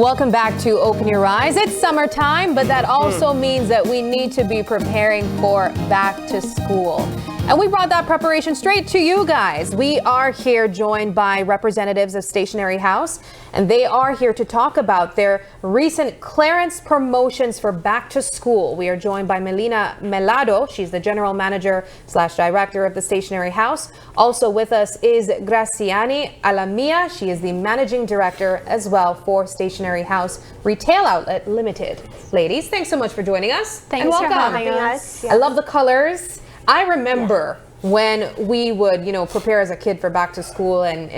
Welcome back to Open Your Eyes. It's summertime, but that also means that we need to be preparing for back to school. And we brought that preparation straight to you guys. We are here joined by representatives of Stationery House, and they are here to talk about their recent clearance promotions for back to school. We are joined by Melina Melado. She's the general manager / director of the Stationery House. Also with us is Graciani Alamia. She is the managing director as well for Stationery House Retail Outlet Limited. Ladies, thanks so much for joining us. Thanks for having us. I love the colors. I remember when we would, prepare as a kid for back to school and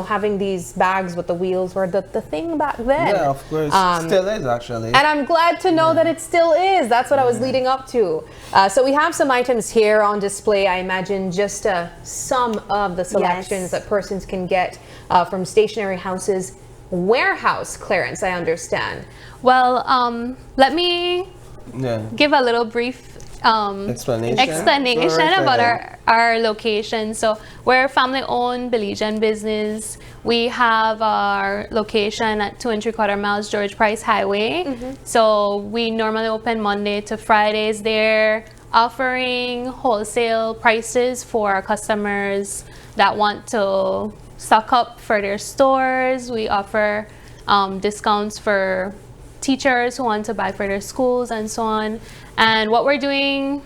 having these bags with the wheels were the thing back then. Yeah, of course. Still is, actually. And I'm glad to know that it still is. That's what I was leading up to. So we have some items here on display. I imagine just some of the selections that persons can get from Stationery House's warehouse clearance, I understand. Well, let me give a little brief explanation about our location. So we're a family-owned Belizean business. We have our location at 2 3/4 miles George Price Highway. So we normally open Monday to Fridays there, offering wholesale prices for our customers that want to stock up for their stores. We offer discounts for teachers who want to buy for their schools and so on. And what we're doing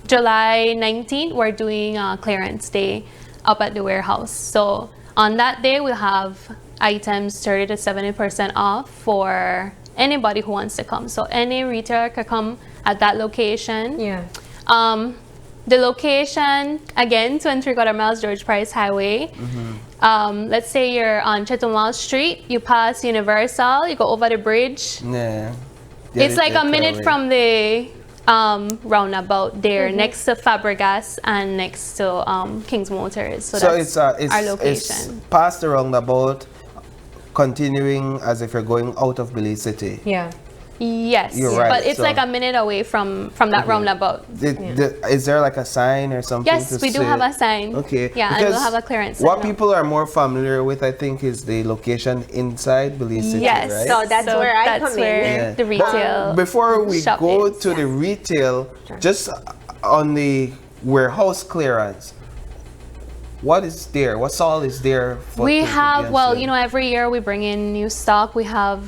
July 19th, we're doing a clearance day up at the warehouse. So on that day, we'll have items 30 to 70% off for anybody who wants to come. So any retailer can come at that location. The location, again, 2 3/4 miles George Price Highway. Let's say you're on Chetumal Street, you pass Universal, you go over the bridge. It's like a minute from the roundabout there, next to Fabregas and next to King's Motors. So that's our location. It's past the roundabout, continuing as if you're going out of Belize City. Yes, you're right, but it's like a minute away from that roundabout. Is there like a sign or something? Yes, we do have a sign. Okay. Yeah, and we'll have a clearance. What people are more familiar with, I think, is the location inside Belize City, yes, right? so that's where I come in. The retail. But before we go to the retail, just on the warehouse clearance, what is there? What's all is there? We have, every year we bring in new stock. We have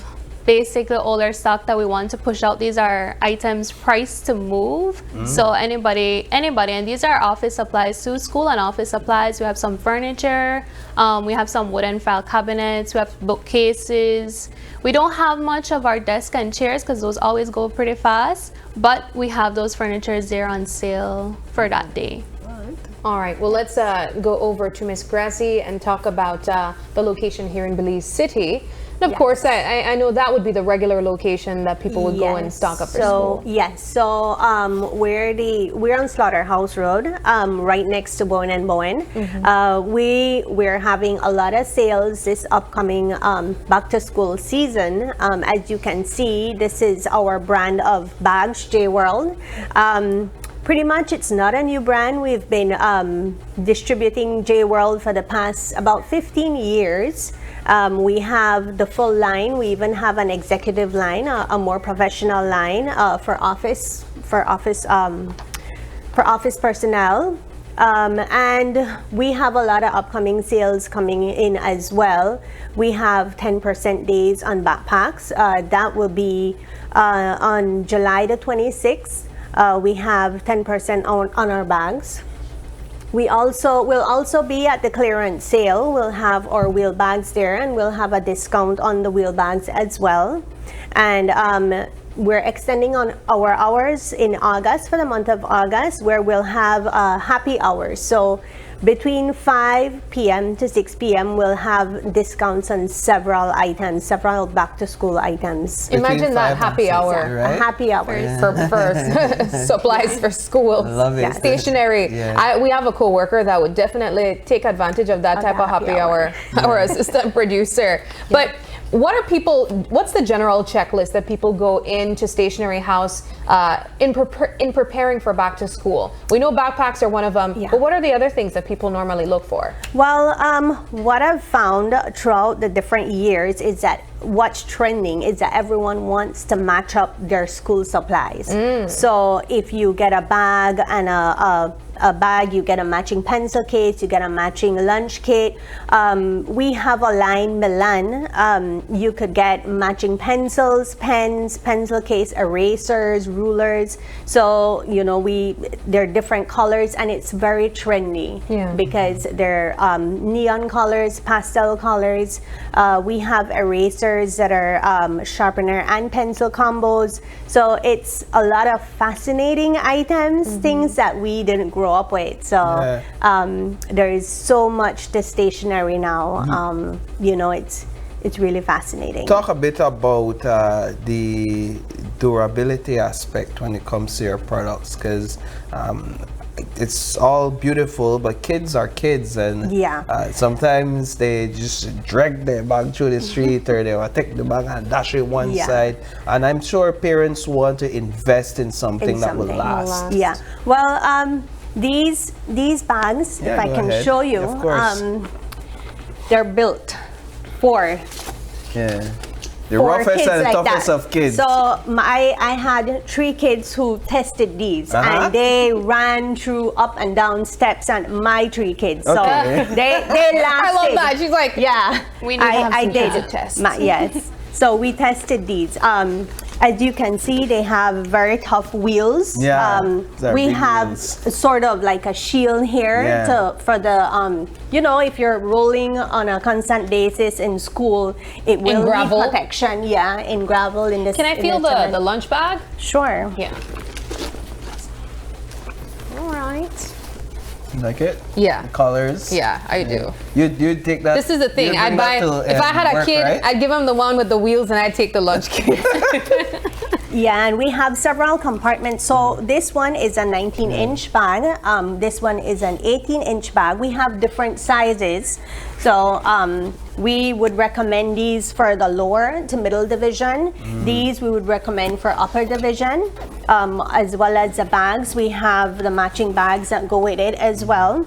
basically older stock that we want to push out. These are items priced to move. So anybody, and these are office supplies too, school and office supplies. We have some furniture. We have some wooden file cabinets. We have bookcases. We don't have much of our desk and chairs because those always go pretty fast, but we have those furnitures there on sale for that day. All right, well, let's go over to Miss Gracie and talk about the location here in Belize City. And of course, I know that would be the regular location that people would go and stock up for school. So we're on Slaughterhouse Road, right next to Bowen and Bowen. We're having a lot of sales this upcoming back to school season. As you can see, this is our brand of bags, J World. Pretty much, it's not a new brand. We've been distributing J World for the past about 15 years. We have the full line. We even have an executive line, a more professional line for office personnel. And we have a lot of upcoming sales coming in as well. We have 10% days on backpacks. That will be on July the 26th. We have 10% on our bags. Will also be at the clearance sale. We'll have our wheel bags there, and we'll have a discount on the wheel bags as well. And we're extending on our hours in August, for the month of August, where we'll have happy hours. So between 5 p.m. to 6 p.m. we'll have discounts on several back to school items. Imagine that happy hour. Right? A happy hour for supplies for school. Love it. Stationery. We have a co-worker that would definitely take advantage of that type of happy hour. Our assistant producer. But what's the general checklist that people go into Stationery House in preparing for back to school? We know backpacks are one of them, but what are the other things that people normally look for? Well, what I've found throughout the different years is that what's trending is that everyone wants to match up their school supplies. So if you get a bag and a bag, you get a matching pencil case, you get a matching lunch kit. We have a line, Milan. You could get matching pencils, pens, pencil case, erasers, rulers. So, you know, they're different colors, and it's very trendy because they're neon colors, pastel colors. We have erasers that are sharpener and pencil combos. So it's a lot of fascinating items, things that we didn't grow up with. So there is so much to stationery now. You know, it's really fascinating. Talk a bit about the durability aspect when it comes to your products, because it's all beautiful, but kids are kids, and sometimes they just drag their bag through the street, or they will take the bag and dash it one side. And I'm sure parents want to invest in something that will last. Yeah. Well, these bags, if I can show you, of course. They're built for the roughest and like toughest that. of kids. So I had 3 kids who tested these, and they ran through up and down steps, and my 3 kids. So they lasted. I love that. She's like, we need to have some did kids to test. Yes. So we tested these. As you can see, they have very tough wheels. We have sort of like a shield here for the, you know, if you're rolling on a constant basis in school, it will need protection. Yeah, in gravel. In this. Can I feel the lunch bag? Sure. Yeah. All right. Like it? Yeah. The colors? Yeah, I do. You'd take that. This is the thing. I'd buy, if I had a kid, I'd give him the one with the wheels, and I'd take the lunch kit. Yeah, and we have several compartments. So this one is a 19-inch bag. This one is an 18-inch bag. We have different sizes. So we would recommend these for the lower to middle division. These we would recommend for upper division, as well as the bags. We have the matching bags that go with it as well.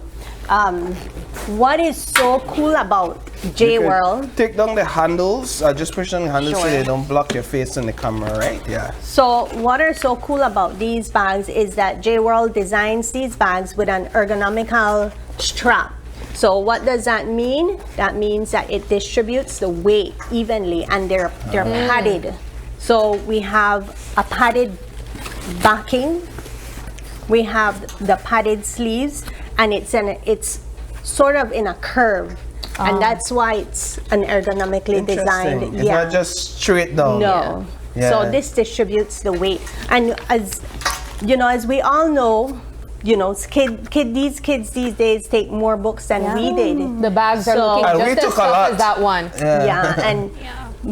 What is so cool about J-World? Take down the handles. Just push on the handles so they don't block your face in the camera, right? Yeah. So what are so cool about these bags is that J-World designs these bags with an ergonomical strap. So what does that mean? That means that it distributes the weight evenly, and they're padded. So we have a padded backing. We have the padded sleeves, and it's sort of in a curve, and that's why it's an ergonomically designed. It's not just straight down. No. So this distributes the weight, and as you know, as we all know, you know, these kids these days take more books than we did. The bags are looking just as tough as that one. And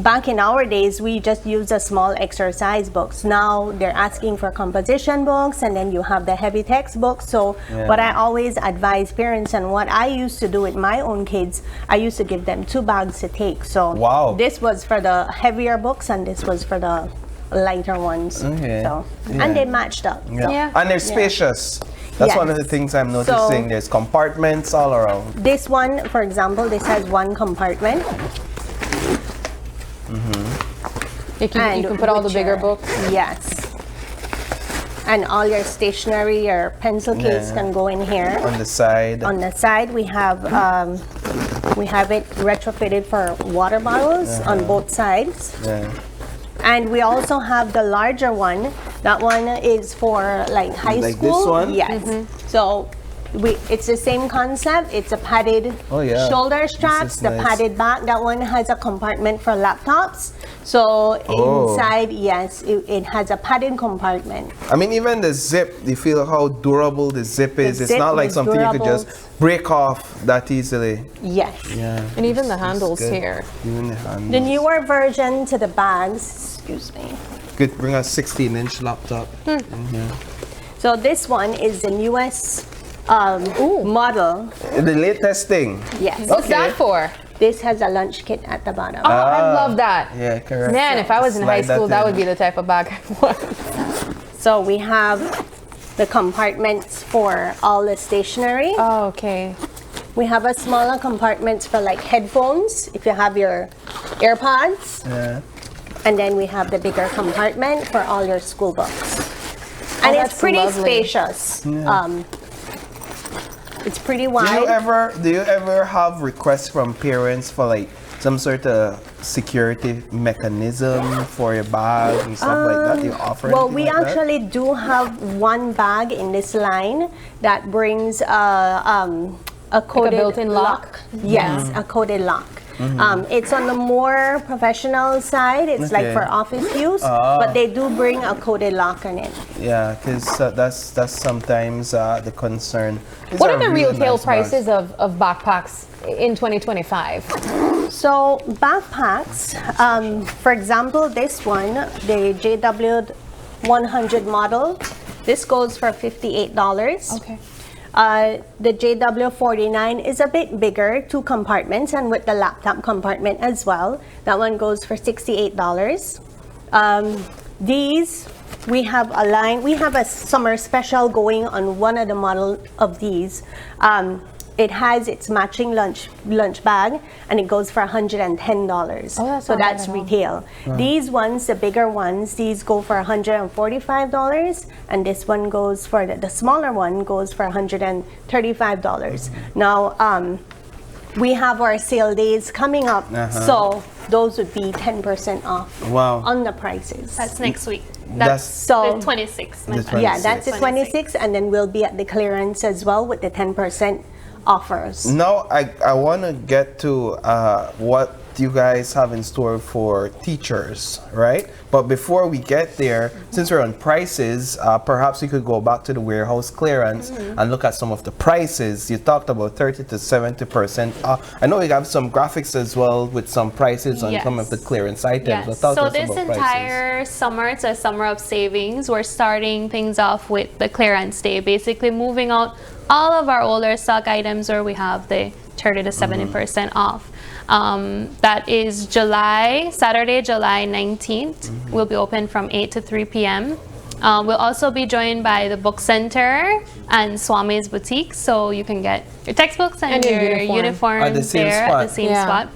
back in our days, we just used a small exercise books. Now they're asking for composition books, and then you have the heavy textbooks. So what I always advise parents, and what I used to do with my own kids, I used to give them 2 bags to take. So this was for the heavier books, and this was for the lighter ones. So and they matched up. And they're spacious. That's one of the things I'm noticing. So, there's compartments all around. This one, for example, this has 1 compartment. You can put all the bigger books. Yes. And all your stationery, your pencil case can go in here. On the side. On the side, we have it retrofitted for water bottles on both sides. And we also have the larger one. That one is for like high school. Like this one? Yes. So it's the same concept. It's a padded shoulder straps, the padded back. That one has a compartment for laptops. So inside, it has a padded compartment. I mean, even the zip, you feel how durable the zip is. It's not like something you could just break off that easily. Yes. And even the handles here. Even the handles. The newer version to the bags, excuse me. Could bring a 16-inch laptop. So this one is the newest model. The latest thing. Yes. What's that for? This has a lunch kit at the bottom. Oh, I love that. Yeah, correct. Man, if I was in high school, that would be the type of bag I want. So we have the compartments for all the stationery. Oh, okay. We have a smaller compartment for like headphones. If you have your AirPods. Yeah. And then we have the bigger compartment for all your school books. And it's that's pretty lovely. spacious. Yeah. It's pretty Do wide. you ever have requests from parents for like some sort of security mechanism for your bag and stuff like that? Do you offer Well, anything we like that? actually do have one bag in this line that brings a coded built-in lock? Yes, a coded lock. It's on the more professional side. It's like Okay. for office use, but they do bring a coded lock on it. Yeah, because that's sometimes the concern. These What are the really retail nice bags. prices of backpacks in 2025? So backpacks, for example, this one, the JW 100 model, this goes for $58. Okay. The JW49 is a bit bigger, 2 compartments, and with the laptop compartment as well. That one goes for $68. These, we have a summer special going on one of the model of these. It has its matching lunch bag, and it goes for $110. Oh, that's so not bad that's at all. retail. These ones, the bigger ones, these go for $145, and this one goes for the smaller one goes for $135. Now, we have our sale days coming up, so those would be 10% off Wow. on the prices. That's next week. That's- So the 26th. The yeah, that's the 26. 26, and then we'll be at the clearance as well with the 10% offers. Now I want to get to what you guys have in store for teachers, right? But before we get there, since we're on prices, perhaps we could go back to the warehouse clearance and look at some of the prices. You talked about 30 to 70%. I know we have some graphics as well with some prices on some of the clearance items. Yes. But talk to So us this about prices. entire summer, it's a summer of savings. We're starting things off with the clearance day, basically moving out all of our older stock items where we have the 30 to 70% off. That is Saturday, July 19th. We'll be open from 8 to 3 p.m. We'll also be joined by the Book Center and Swami's Boutique, so you can get your textbooks and your your uniform. uniforms At the same there spot. at the same Yeah. spot.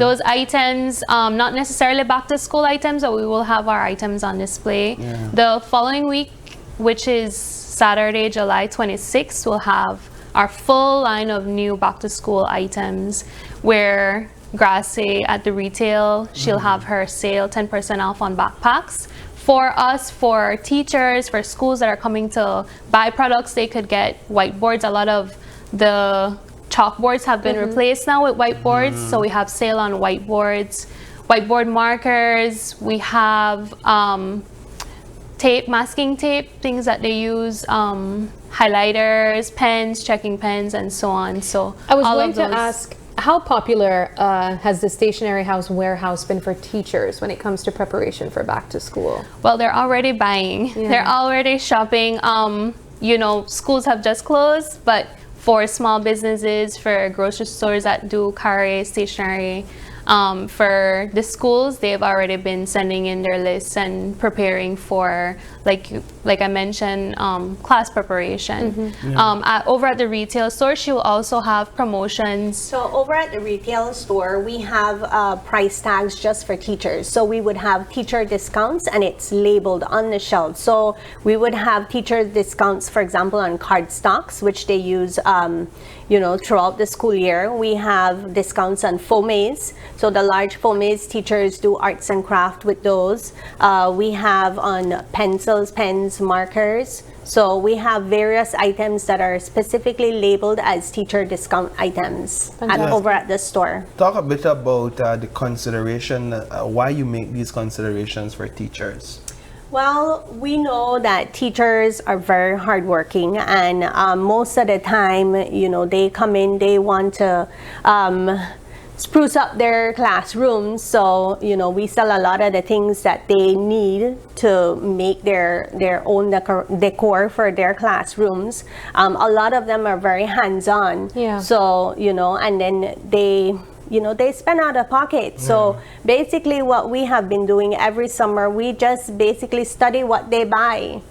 Those items, not necessarily back to school items, but we will have our items on display. The following week, which is Saturday, July 26th, we'll have our full line of new back to school items where Gracie at the retail, she'll have her sale 10% off on backpacks. For us, for teachers, for schools that are coming to buy products, they could get whiteboards. A lot of the chalkboards have been replaced now with whiteboards, so we have sale on whiteboards, whiteboard markers. We have tape, masking tape, things that they use, highlighters, pens, checking pens, and so on. So I was all going of to those. ask, how popular has the Stationery House warehouse been for teachers when it comes to preparation for back to school? Well, they're already buying. They're already shopping. You know, schools have just closed, but for small businesses, for grocery stores that do carry stationery, for the schools, they've already been sending in their lists and preparing for, like I mentioned, class preparation. Over at the retail store, she will also have promotions. So over at the retail store, we have price tags just for teachers. So we would have teacher discounts, and it's labeled on the shelf. So we would have teacher discounts, for example, on card stocks, which they use throughout the school year. We have discounts on foamays. So the large foamays, teachers do arts and craft with those. We have on pencils, pens, markers. So we have various items that are specifically labeled as teacher discount items over at the store. Talk a bit about the consideration, why you make these considerations for teachers. Well, we know that teachers are very hardworking, and most of the time, they come in, they want to spruce up their classrooms. So, we sell a lot of the things that they need to make their own decor for their classrooms. A lot of them are very hands-on. Yeah. So, and then they spend out of pocket. So basically what we have been doing every summer, we just basically study what they buy.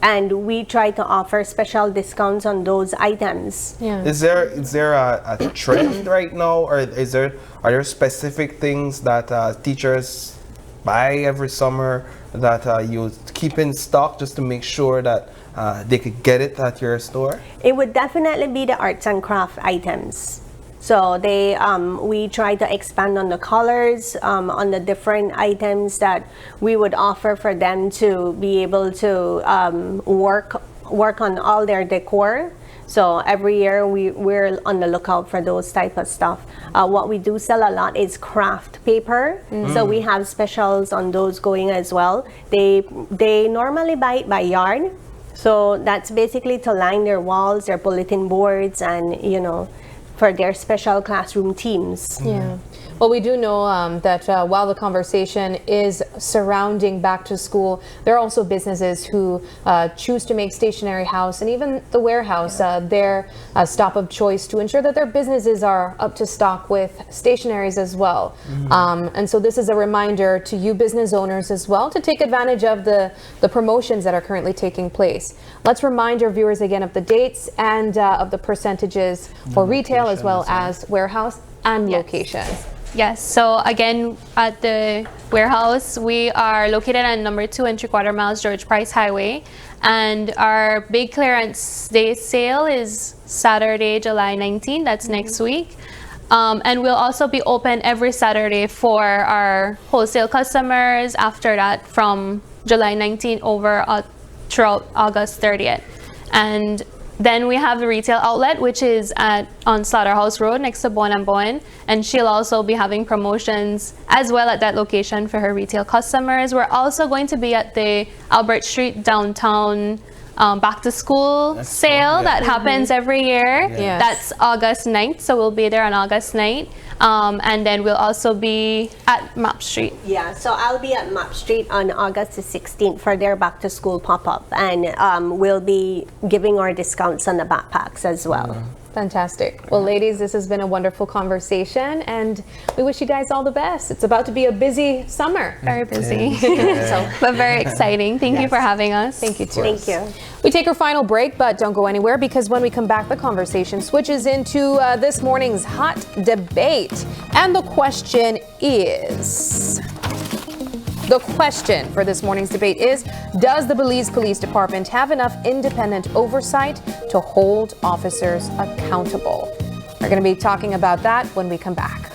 and we try to offer special discounts on those items. Yeah. Is there a trend right now, or are there specific things that teachers buy every summer that you keep in stock just to make sure that they could get it at your store? It would definitely be the arts and craft items. So we try to expand on the colors, on the different items that we would offer for them to be able to work on all their decor. So every year we're on the lookout for those type of stuff. What we do sell a lot is craft paper. So we have specials on those going as well. They normally buy it by yard. So that's basically to line their walls, their bulletin boards, and for their special classroom teams. Yeah. Well, we do know that while the conversation is surrounding back to school, there are also businesses who choose to make Stationery House and even the warehouse their stop of choice to ensure that their businesses are up to stock with stationaries as well. And so this is a reminder to you business owners as well to take advantage of the promotions that are currently taking place. Let's remind your viewers again of the dates and of the percentages for retail as well as warehouse and locations. Yes, so again, at the warehouse, we are located at number 2 and 3/4 miles George Price Highway. And our big clearance day sale is Saturday, July 19th. That's next week. And we'll also be open every Saturday for our wholesale customers after that from July 19th over throughout August 30th. And then we have the retail outlet, which is on Slaughterhouse Road next to Bon & Bon, and she'll also be having promotions as well at that location for her retail customers. We're also going to be at the Albert Street downtown back to school sale that happens every year. Yes. That's August 9th, so we'll be there on August 9th. And then we'll also be at Map Street. Yeah, so I'll be at Map Street on August the 16th for their back to school pop-up, and we'll be giving our discounts on the backpacks as well. Fantastic. Well, ladies, this has been a wonderful conversation, and we wish you guys all the best. It's about to be a busy summer. Very busy, but very exciting. Thank you for having us. Thank you, too. Thank you. We take our final break, but don't go anywhere, because when we come back, the conversation switches into this morning's hot debate. And the question is... The question for this morning's debate is, does the Belize Police Department have enough independent oversight to hold officers accountable? We're going to be talking about that when we come back.